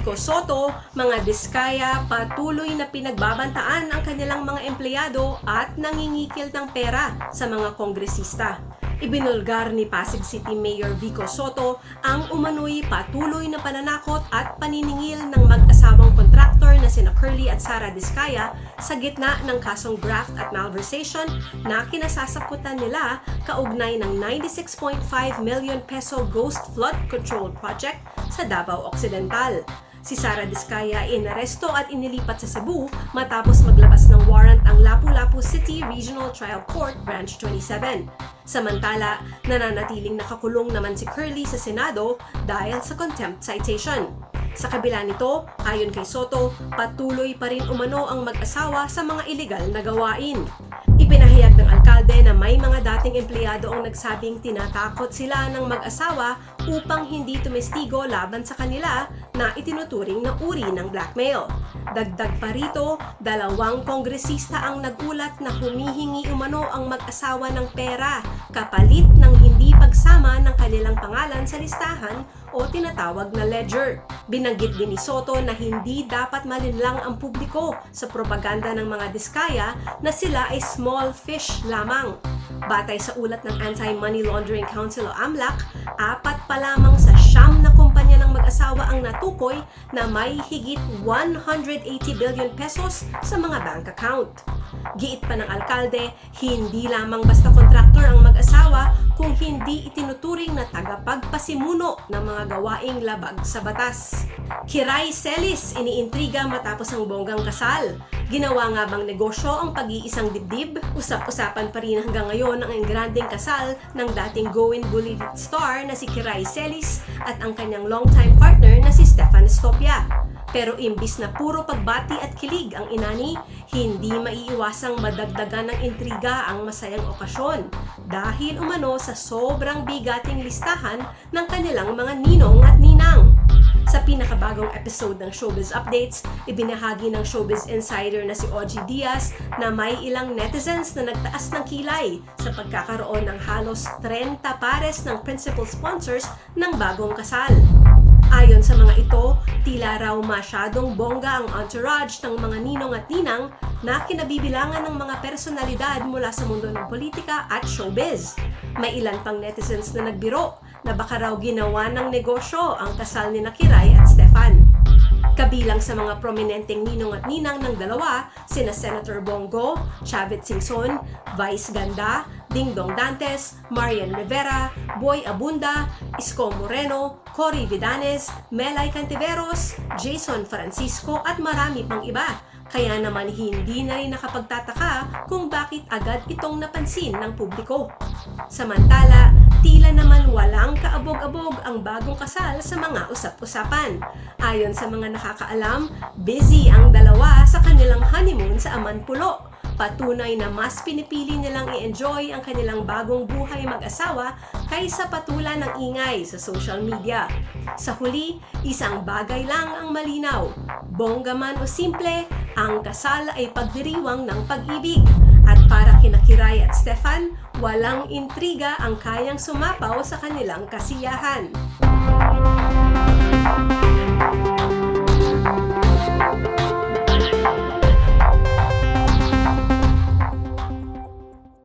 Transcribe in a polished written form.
Vico Sotto, mga Diskaya, patuloy na pinagbabantaan ang kanilang mga empleyado at nangingikil ng pera sa mga kongresista. Ibinulgar ni Pasig City Mayor Vico Sotto ang umano'y patuloy na pananakot at paniningil ng mag-asawang kontraktor na sina Curly at Sara Diskaya sa gitna ng kasong graft at malversation na kinasasakutan nila kaugnay ng 96.5 million peso Ghost Flood Control Project sa Davao Occidental. Si Sara Diskaya inaresto at inilipat sa Cebu matapos maglabas ng warrant ang Lapu-Lapu City Regional Trial Court Branch 27. Samantala, nananatiling nakakulong naman si Curly sa Senado dahil sa contempt citation. Sa kabila nito, ayon kay Sotto, patuloy pa rin umano ang mag-asawa sa mga iligal na gawain. Ipinahayag ng alkalde na may mga dating empleyado ang nagsabing tinatakot sila ng mag-asawa upang hindi tumestigo laban sa kanila na itinuturing na uri ng blackmail. Dagdag pa rito, 2 kongresista ang nagulat na humihingi umano ang mag-asawa ng pera kapalit ng hindi pagsama ng kanilang pangalan sa listahan o tinatawag na ledger. Binanggit din ni Sotto na hindi dapat malinlang ang publiko sa propaganda ng mga Diskaya na sila ay small fish lamang. Batay sa ulat ng Anti-Money Laundering Council o AMLAC, 4 pa lamang sa 9 na kumpanya ng mag-asawa ang natukoy na may higit 180 billion pesos sa mga bank account. Giit pa ng alkalde, hindi lamang basta kontraktor ang mag-asawa kung hindi itinuturing na tagapagpasimuno ng mga gawaing labag sa batas. Kiray Celis iniintriga matapos ang bonggang kasal. Ginawa nga bang negosyo ang pag-iisang dibdib? Usap-usapan pa rin hanggang ngayon ang engranding kasal ng dating Going Bullied star na si Kiray Celis at ang kanyang longtime partner na si Stefan Estopia. Pero imbis na puro pagbati at kilig ang inani, hindi maiiwasang madagdagan ng intriga ang masayang okasyon dahil umano sa sobrang bigating listahan ng kanilang mga ninong at ninang. Sa pinakabagong episode ng Showbiz Updates, ibinahagi ng Showbiz Insider na si Ogie Diaz na may ilang netizens na nagtaas ng kilay sa pagkakaroon ng halos 30 pares ng principal sponsors ng bagong kasal. Ayon sa mga ito, tila raw masyadong bongga ang entourage ng mga ninong at ninang na kinabibilangan ng mga personalidad mula sa mundo ng politika at showbiz. May ilan pang netizens na nagbiro na baka raw ginawa ng negosyo ang kasal ni Kiray at Stefan. Kabilang sa mga prominenteng ninong at ninang ng dalawa, sina Senator Bongo, Chavit Singson, Vice Ganda, Dingdong Dantes, Marian Rivera, Boy Abunda, Isko Moreno, Cory Vidanes, Melay Cantiveros, Jason Francisco at marami pang iba. Kaya naman hindi na rin nakapagtataka kung bakit agad itong napansin ng publiko. Samantala, tila naman walang kaabog-abog ang bagong kasal sa mga usap-usapan. Ayon sa mga nakakaalam, busy ang dalawa sa kanilang honeymoon sa Amanpulo. Patunay na mas pinipili nilang i-enjoy ang kanilang bagong buhay mag-asawa kaysa patulan ng ingay sa social media. Sa huli, isang bagay lang ang malinaw. Bongga man o simple, ang kasal ay pagdiriwang ng pag-ibig. At para kina Kiray at Stefan, walang intriga ang kayang sumapaw sa kanilang kasiyahan.